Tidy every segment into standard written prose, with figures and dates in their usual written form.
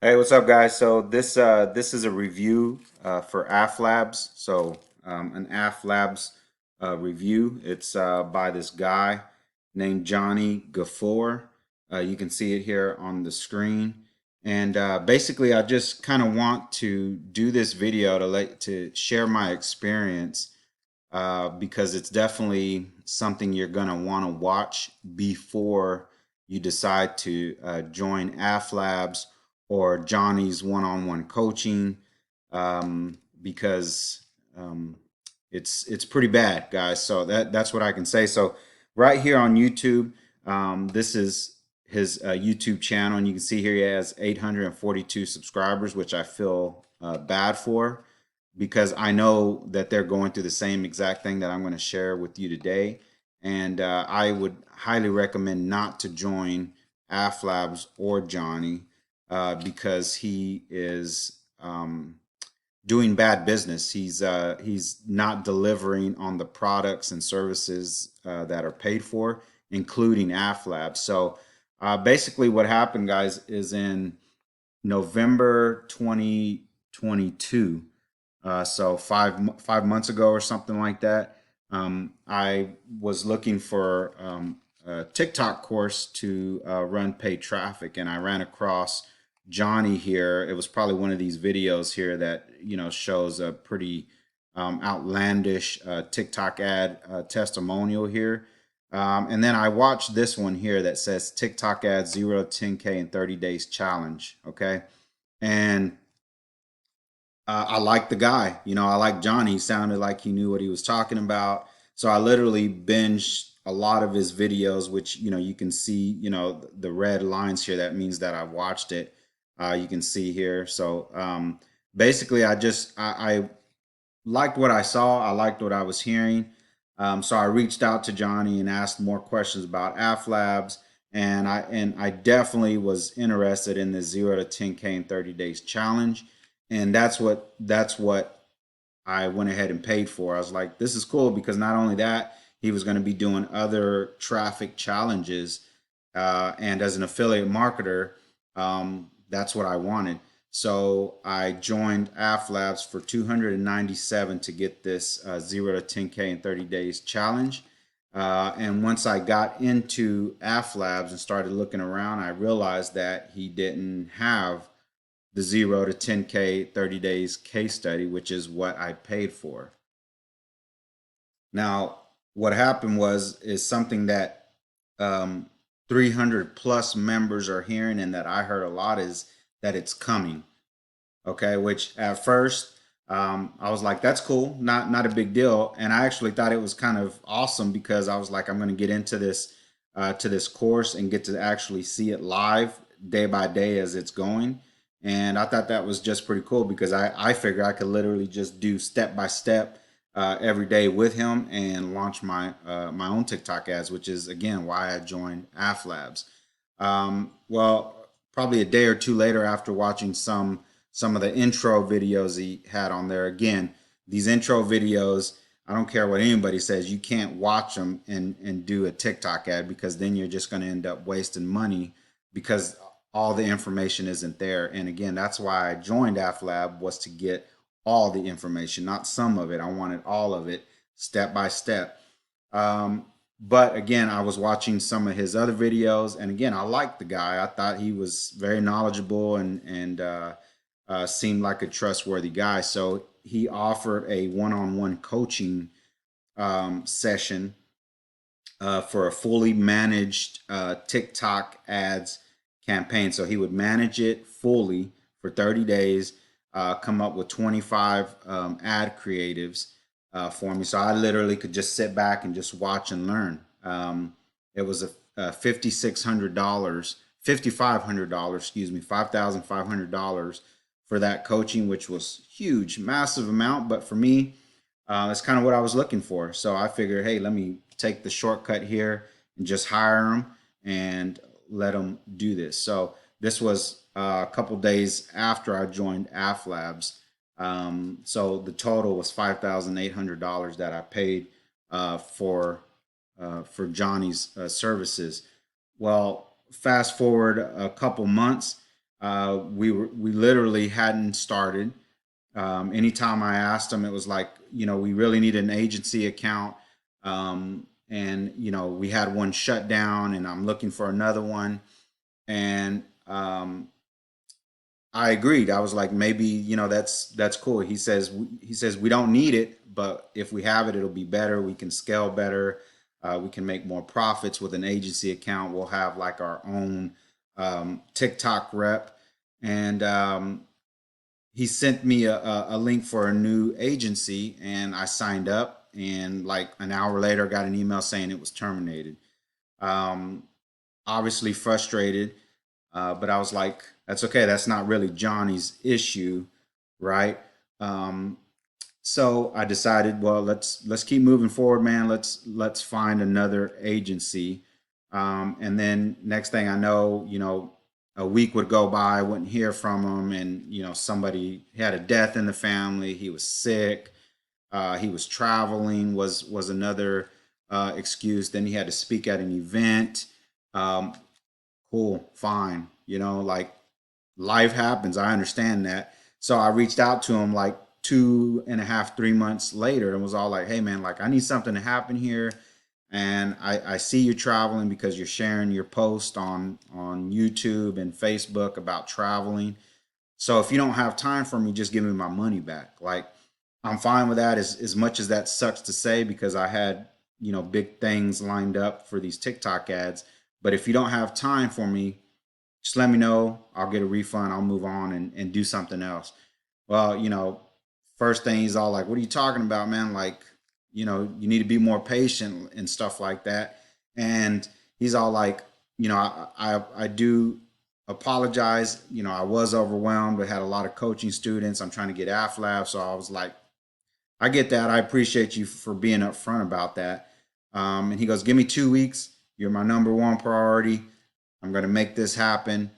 Hey, what's up, guys? So this is a review for AF Labs. An AF Labs review. It's by this guy named Jani Ghaffor. You can see it here on the screen. And basically, I just kind of want to do this video to share my experience because it's definitely something you're gonna want to watch before you decide to join AF Labs or Johnny's one-on-one coaching, because um, it's pretty bad, guys. So that's what I can say. So right here on YouTube, this is his YouTube channel, and you can see here he has 842 subscribers, which I feel bad for because I know that they're going through the same exact thing that I'm going to share with you today. And I would highly recommend not to join AFLabs or Johnny because he is doing bad business. He's not delivering on the products and services that are paid for, including AFLabs. So basically, what happened, guys, is in November 2022. So 5 months ago or something like that. I was looking for a TikTok course to run paid traffic, and I ran across Johnny here. It was probably one of these videos here that shows a pretty outlandish TikTok ad testimonial here. And then I watched this one here that says TikTok ads 0 to 10K in 30 days challenge. Okay. And I like the guy. I like Johnny. He sounded like he knew what he was talking about. So I literally binged a lot of his videos, which you can see. The red lines here. That means that I watched it. You can see here. So basically, I liked what I saw. I liked what I was hearing. So I reached out to Johnny and asked more questions about AFLabs, and I definitely was interested in the 0 to 10K in 30 days challenge, and that's what I went ahead and paid for. I was like, this is cool because not only that, he was going to be doing other traffic challenges, and as an affiliate marketer, that's what I wanted. So I joined AFLabs for 297 to get this 0 to 10K in 30 days challenge. And once I got into AFLabs and started looking around, I realized that he didn't have the 0 to 10K 30 days case study, which is what I paid for. Now, what happened is something that um, 300 plus members are hearing, and that I heard a lot is that it's coming. Okay, which at first I was like, that's cool, not a big deal, and I actually thought it was kind of awesome because I was like, I'm going to get into this to this course and get to actually see it live day by day as it's going. And I thought that was just pretty cool because I figured I could literally just do step by step every day with him and launch my own TikTok ads, which is again why I joined AFLabs. Well, probably a day or two later, after watching some of the intro videos he had on there, again, these intro videos, I don't care what anybody says, you can't watch them and do a TikTok ad because then you're just going to end up wasting money because all the information isn't there. And again, that's why I joined AFLab, was to get all the information, not some of it. I wanted all of it, step by step. Um, but again, I was watching some of his other videos, and again, I liked the guy. I thought he was very knowledgeable and seemed like a trustworthy guy. So he offered a one-on-one coaching session for a fully managed TikTok ads campaign. So he would manage it fully for 30 days, come up with 25 ad creatives for me. So I literally could just sit back and just watch and learn. It was a $5,600, $5,500, excuse me, $5,500 for that coaching, which was huge, massive amount. But for me, that's kind of what I was looking for. So I figured, hey, let me take the shortcut here and just hire them and let them do this. So this was a couple days after I joined AFLabs. So the total was $5,800 that I paid for Johnny's services. Well, fast forward a couple months. We literally hadn't started. Anytime I asked him, it was like, we really need an agency account. And, we had one shut down and I'm looking for another one. And I agreed. I was like, maybe, that's cool. He says, we don't need it, but if we have it, it'll be better. We can scale better. We can make more profits with an agency account. We'll have like our own TikTok rep. And he sent me a link for a new agency and I signed up. And like an hour later, I got an email saying it was terminated. Um, Obviously frustrated, but I was like, that's okay. That's not really Johnny's issue, right? Um, so I decided, well, let's keep moving forward, man. Let's find another agency. And then next thing I know, a week would go by, I wouldn't hear from him, and somebody had a death in the family. He was sick. He was traveling. Was another excuse. Then he had to speak at an event. Um, cool, fine. Like life happens. I understand that. So I reached out to him like 2.5, 3 months later and was all like, hey man, like I need something to happen here. And I see you traveling because you're sharing your post on YouTube and Facebook about traveling. So if you don't have time for me, just give me my money back. Like I'm fine with that as much as that sucks to say because I had, big things lined up for these TikTok ads. But if you don't have time for me, just let me know. I'll get a refund. I'll move on and do something else. Well, first thing he's all like, what are you talking about, man? Like, you need to be more patient and stuff like that. And he's all like, I do apologize. I was overwhelmed, but had a lot of coaching students. I'm trying to get AFLAB. So I was like, I get that. I appreciate you for being upfront about that. And he goes, give me 2 weeks. You're my number one priority. I'm going to make this happen.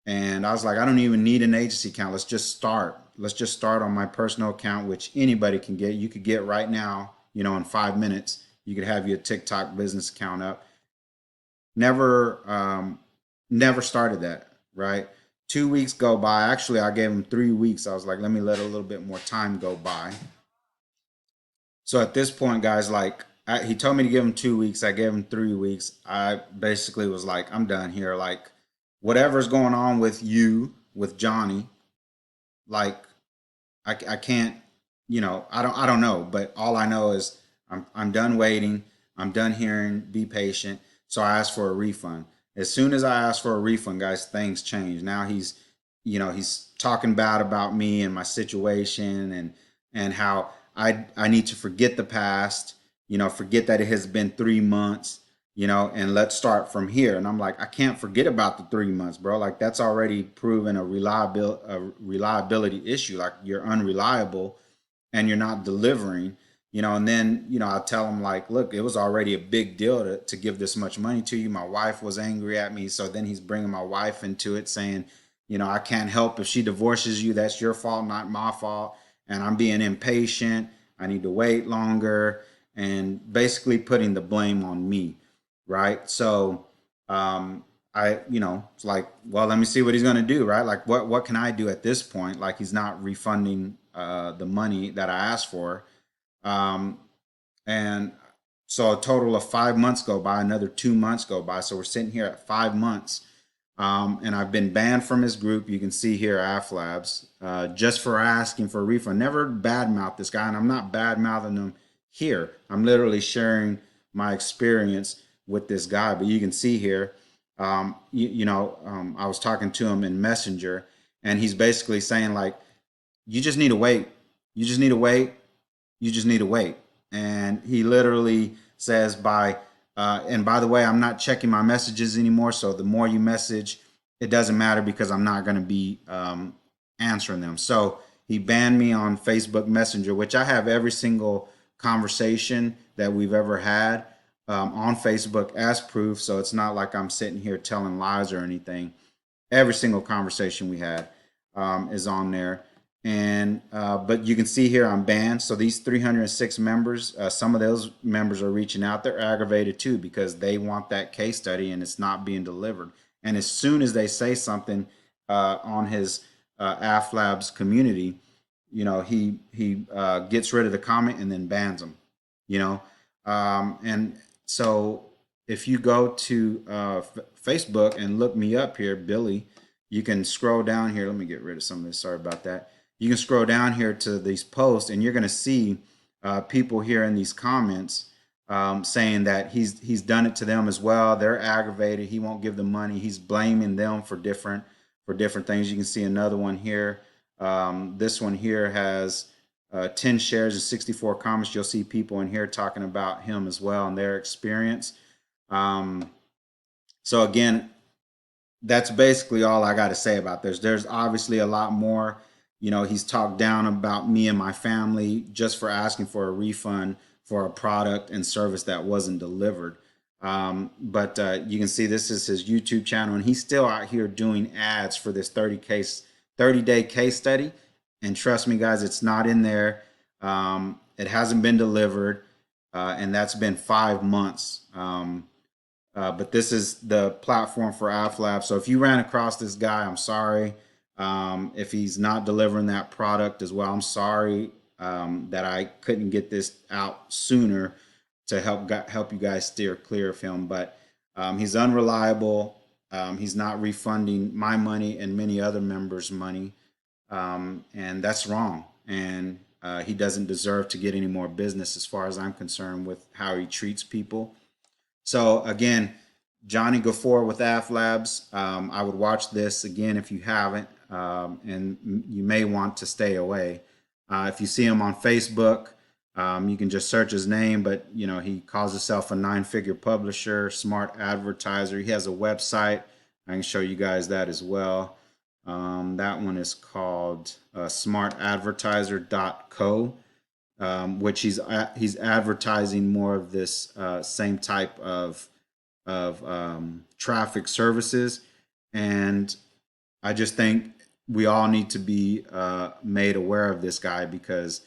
And I was like, I don't even need an agency account. Let's just start. Let's just start on my personal account, which anybody can get. You could get right now, in 5 minutes. You could have your TikTok business account up. Never, never started that, right? 2 weeks go by. Actually, I gave him 3 weeks. I was like, let me let a little bit more time go by. So at this point, guys, like he told me to give him 2 weeks. I gave him 3 weeks. I basically was like, I'm done here. Like, whatever's going on with you, with Johnny, like, I can't, I don't know. But all I know is I'm done waiting. I'm done hearing. Be patient. So I asked for a refund. As soon as I asked for a refund, guys, things changed. Now he's talking bad about me and my situation and how I need to forget the past, forget that it has been 3 months, and let's start from here. And I'm like, I can't forget about the 3 months, bro. Like that's already proven a reliability issue. Like you're unreliable and you're not delivering. And then, I tell him like, look, it was already a big deal to give this much money to you. My wife was angry at me. So then he's bringing my wife into it saying, I can't help if she divorces you. That's your fault, not my fault. And I'm being impatient. I need to wait longer and basically putting the blame on me. Right. So, it's like, well, let me see what he's going to do. Right. Like what can I do at this point? Like he's not refunding, the money that I asked for. Um, and so a total of 5 months go by, another 2 months go by. So we're sitting here at 5 months. And I've been banned from his group. You can see here, AFLabs, just for asking for a refund. Never badmouth this guy, and I'm not badmouthing him here. I'm literally sharing my experience with this guy. But you can see here, I was talking to him in Messenger, and he's basically saying like, you just need to wait. You just need to wait. You just need to wait. And he literally says and by the way, I'm not checking my messages anymore. So the more you message, it doesn't matter because I'm not going to be answering them. So he banned me on Facebook Messenger, which I have every single conversation that we've ever had on Facebook as proof. So it's not like I'm sitting here telling lies or anything. Every single conversation we had is on there. And but you can see here I'm banned. So these 306 members, some of those members are reaching out. They're aggravated too because they want that case study and it's not being delivered. And as soon as they say something, on his AF Labs community, he gets rid of the comment and then bans them. You know, and so if you go to Facebook and look me up here, Billy, you can scroll down here. Let me get rid of some of this. Sorry about that. You can scroll down here to these posts, and you're going to see people here in these comments saying that he's done it to them as well. They're aggravated. He won't give them money. He's blaming them for different things. You can see another one here. This one here has 10 shares and 64 comments. You'll see people in here talking about him as well and their experience. So again, that's basically all I got to say about this. There's obviously a lot more. He's talked down about me and my family just for asking for a refund for a product and service that wasn't delivered. But you can see this is his YouTube channel, and he's still out here doing ads for this 30-day case study. And trust me, guys, it's not in there. It hasn't been delivered, and that's been 5 months. But this is the platform for AFLab. So if you ran across this guy, I'm sorry. If he's not delivering that product as well, I'm sorry that I couldn't get this out sooner to help you guys steer clear of him. But he's unreliable. He's not refunding my money and many other members' money, and that's wrong. And he doesn't deserve to get any more business, as far as I'm concerned, with how he treats people. So again, Jani Ghaffors with AF Labs. I would watch this again if you haven't, and you may want to stay away. If you see him on Facebook, you can just search his name, but he calls himself a 9-figure publisher, smart advertiser. He has a website. I can show you guys that as well. That one is called smartadvertiser.co, which he's advertising more of this same type of traffic services. And I just think we all need to be made aware of this guy, because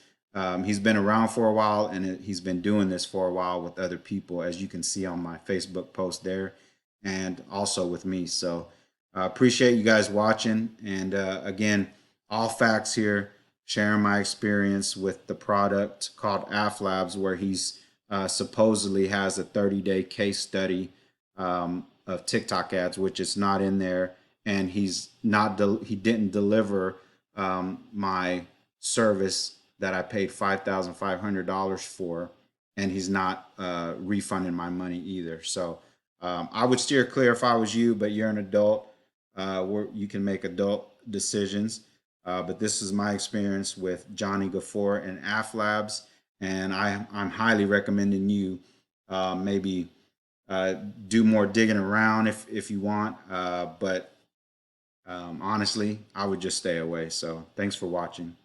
he's been around for a while, and he's been doing this for a while with other people, as you can see on my Facebook post there, and also with me. So I appreciate you guys watching. And again, all facts here, sharing my experience with the product called AF Labs, where he's supposedly has a 30-day case study of TikTok ads, which is not in there, and he didn't deliver my service that I paid $5,500 for, and he's not refunding my money either. So I would steer clear if I was you, but you're an adult. Where you can make adult decisions. But this is my experience with Jani Ghaffors and AF Labs, and I'm highly recommending you maybe do more digging around if you want. But honestly, I would just stay away. So thanks for watching.